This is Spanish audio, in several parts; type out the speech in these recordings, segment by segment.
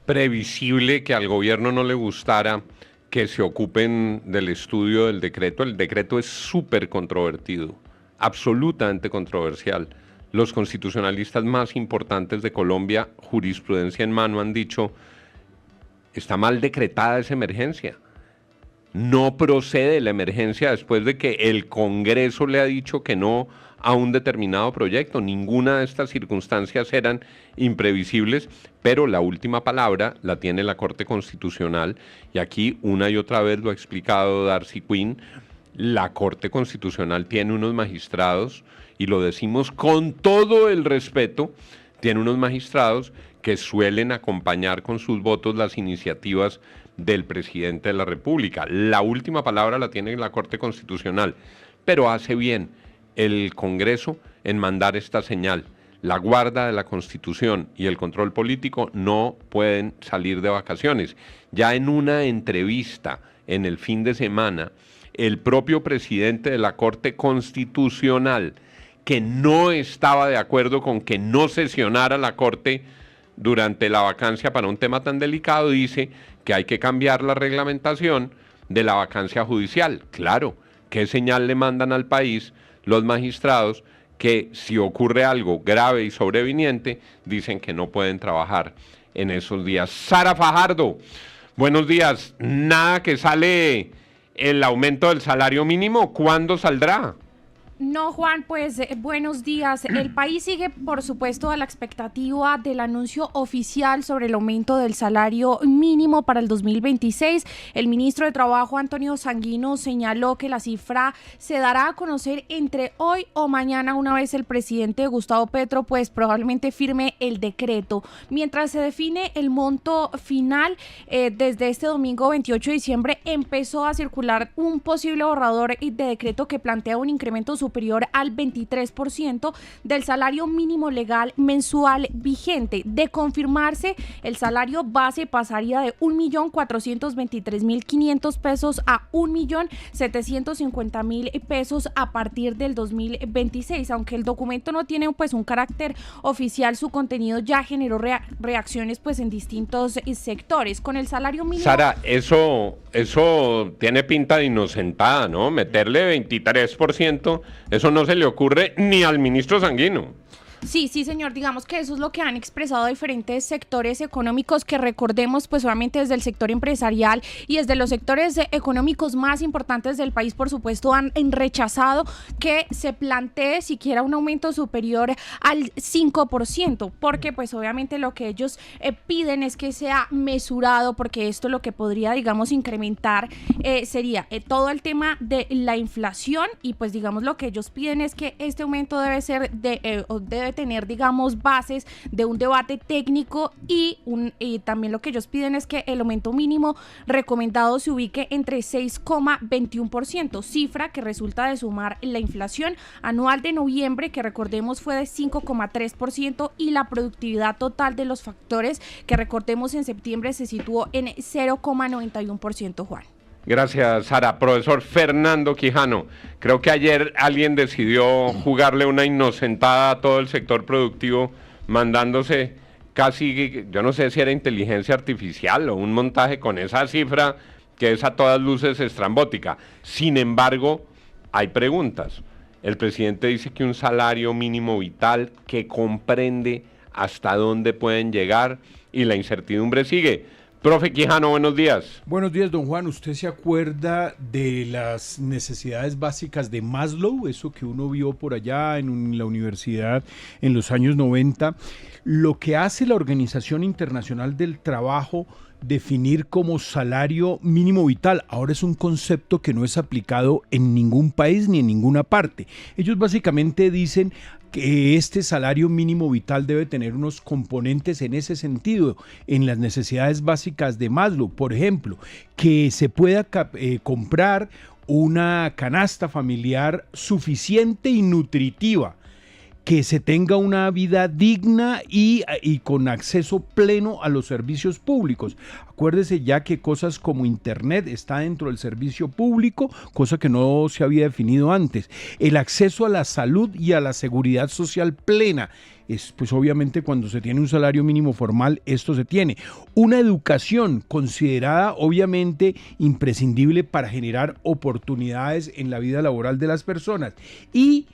previsible que al gobierno no le gustara que se ocupen del estudio del decreto. El decreto es súper controvertido, absolutamente controversial. Los constitucionalistas más importantes de Colombia, jurisprudencia en mano, han dicho, está mal decretada esa emergencia. No procede la emergencia después de que el Congreso le ha dicho que no a un determinado proyecto. Ninguna de estas circunstancias eran imprevisibles, pero la última palabra la tiene la Corte Constitucional, y aquí una y otra vez lo ha explicado Darcy Quinn. La Corte Constitucional tiene unos magistrados, y lo decimos con todo el respeto, tiene unos magistrados que suelen acompañar con sus votos las iniciativas del presidente de la República. La última palabra la tiene la Corte Constitucional, pero hace bien el Congreso en mandar esta señal. La guarda de la Constitución y el control político no pueden salir de vacaciones. Ya en una entrevista en el fin de semana, el propio presidente de la Corte Constitucional, que no estaba de acuerdo con que no sesionara la Corte durante la vacancia para un tema tan delicado, dice que hay que cambiar la reglamentación de la vacancia judicial. Claro, ¿qué señal le mandan al país los magistrados que si ocurre algo grave y sobreviniente, dicen que no pueden trabajar en esos días? Sara Fajardo, buenos días. Nada que sale el aumento del salario mínimo, ¿cuándo saldrá? No, Juan, pues buenos días. El país sigue, por supuesto, a la expectativa del anuncio oficial sobre el aumento del salario mínimo para el 2026. El ministro de Trabajo, Antonio Sanguino, señaló que la cifra se dará a conocer entre hoy o mañana, una vez el presidente Gustavo Petro, pues probablemente firme el decreto. Mientras se define el monto final, desde este domingo 28 de diciembre empezó a circular un posible borrador de decreto que plantea un incremento superior al 23% del salario mínimo legal mensual vigente. De confirmarse, el salario base pasaría de 1.423.500 pesos a 1.750.000 pesos a partir del 2026. Aunque el documento no tiene pues un carácter oficial, su contenido ya generó reacciones pues en distintos sectores. Con el salario mínimo... Sara, eso tiene pinta de inocentada, ¿no? Meterle 23%, eso no se le ocurre ni al ministro Sanguino. Sí, señor, digamos que eso es lo que han expresado diferentes sectores económicos, que recordemos, pues obviamente desde el sector empresarial y desde los sectores económicos más importantes del país, por supuesto, han rechazado que se plantee siquiera un aumento superior al 5%, porque pues obviamente lo que ellos piden es que sea mesurado, porque esto lo que podría, digamos, incrementar sería todo el tema de la inflación, y pues digamos lo que ellos piden es que este aumento debe ser debe tener, digamos, bases de un debate técnico, y también lo que ellos piden es que el aumento mínimo recomendado se ubique entre 6,21%, cifra que resulta de sumar la inflación anual de noviembre, que recordemos fue de 5,3%, y la productividad total de los factores, que recordemos en septiembre se situó en 0,91%, Juan. Gracias, Sara. Profesor Fernando Quijano, creo que ayer alguien decidió jugarle una inocentada a todo el sector productivo, mandándose casi, yo no sé si era inteligencia artificial o un montaje con esa cifra que es a todas luces estrambótica. Sin embargo, hay preguntas. El presidente dice que un salario mínimo vital que comprende hasta dónde pueden llegar, y la incertidumbre sigue. Profe Quijano, buenos días. Buenos días, don Juan. ¿Usted se acuerda de las necesidades básicas de Maslow? Eso que uno vio por allá en la universidad en los años 90. Lo que hace la Organización Internacional del Trabajo definir como salario mínimo vital ahora es un concepto que no es aplicado en ningún país ni en ninguna parte. Ellos básicamente dicen que este salario mínimo vital debe tener unos componentes en ese sentido, en las necesidades básicas de Maslow. Por ejemplo, que se pueda comprar una canasta familiar suficiente y nutritiva, que se tenga una vida digna y con acceso pleno a los servicios públicos. Acuérdese ya que cosas como Internet está dentro del servicio público, cosa que no se había definido antes. El acceso a la salud y a la seguridad social plena. Pues obviamente cuando se tiene un salario mínimo formal, esto se tiene. Una educación considerada obviamente imprescindible para generar oportunidades en la vida laboral de las personas. Y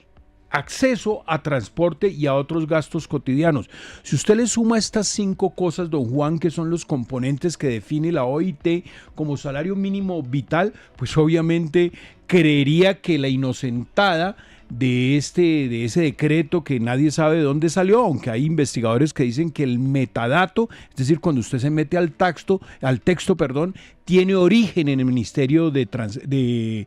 acceso a transporte y a otros gastos cotidianos. Si usted le suma estas 5 cosas, don Juan, que son los componentes que define la OIT como salario mínimo vital, pues obviamente creería que la inocentada de ese decreto que nadie sabe de dónde salió, aunque hay investigadores que dicen que el metadato, es decir, cuando usted se mete al texto, tiene origen en el Ministerio de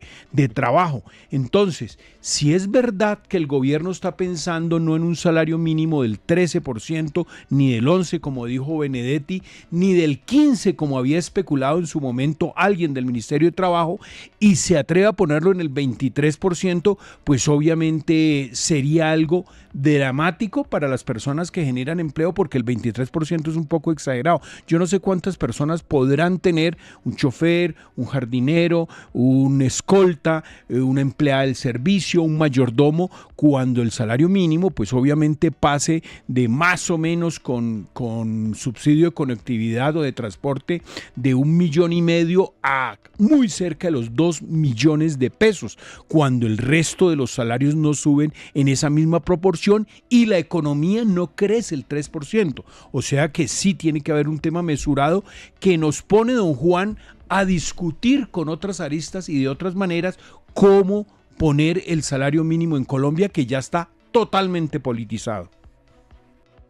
Trabajo. Entonces, si es verdad que el gobierno está pensando no en un salario mínimo del 13%, ni del 11%, como dijo Benedetti, ni del 15%, como había especulado en su momento alguien del Ministerio de Trabajo, y se atreve a ponerlo en el 23%, pues obviamente sería algo dramático para las personas que generan empleo, porque el 23% es un poco exagerado. Yo no sé cuántas personas podrán tener un chofer, un jardinero, un escolta, una empleada del servicio, un mayordomo, cuando el salario mínimo pues obviamente pase de más o menos con subsidio de conectividad o de transporte de 1,5 millones a muy cerca de los 2 millones de pesos, cuando el resto de los salarios no suben en esa misma proporción y la economía no crece el 3%. O sea que sí tiene que haber un tema mesurado que nos pone, don Juan, a discutir con otras aristas y de otras maneras cómo poner el salario mínimo en Colombia, que ya está totalmente politizado.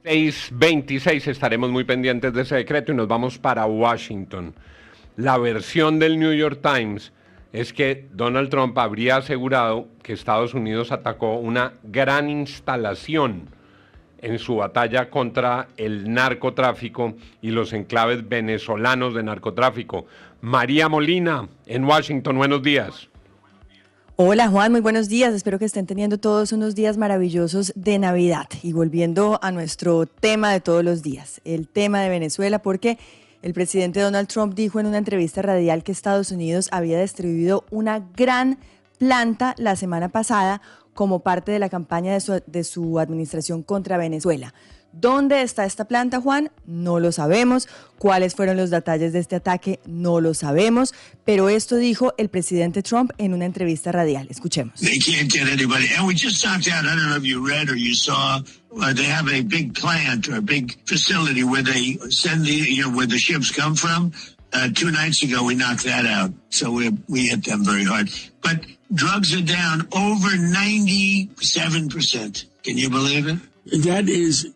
6:26, estaremos muy pendientes de ese decreto y nos vamos para Washington. La versión del New York Times es que Donald Trump habría asegurado que Estados Unidos atacó una gran instalación en su batalla contra el narcotráfico y los enclaves venezolanos de narcotráfico. María Molina, en Washington, buenos días. Hola Juan, muy buenos días. Espero que estén teniendo todos unos días maravillosos de Navidad. Y volviendo a nuestro tema de todos los días, el tema de Venezuela, porque el presidente Donald Trump dijo en una entrevista radial que Estados Unidos había destruido una gran planta la semana pasada como parte de la campaña de su administración contra Venezuela. ¿Dónde está esta planta, Juan? No lo sabemos. ¿Cuáles fueron los detalles de este ataque? No lo sabemos. Pero esto dijo el presidente Trump en una entrevista radial. Escuchemos. They can't get anybody. And we just talked out, I don't know if you read or you saw, they have a big plant or a big facility where they send where the ships come from. 2 nights ago, we knocked that out. So we hit them very hard. But drugs are down over 97%. Can you believe it? That is...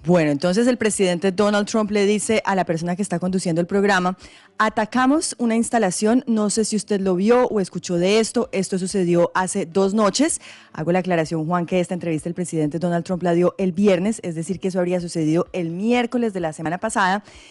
Bueno, entonces el presidente Donald Trump le dice a la persona que está conduciendo el programa: atacamos una instalación, no sé si usted lo vio o escuchó de esto sucedió hace 2 noches. Hago la aclaración, Juan, que esta entrevista el presidente Donald Trump la dio el viernes, es decir, que eso habría sucedido el miércoles de la semana pasada.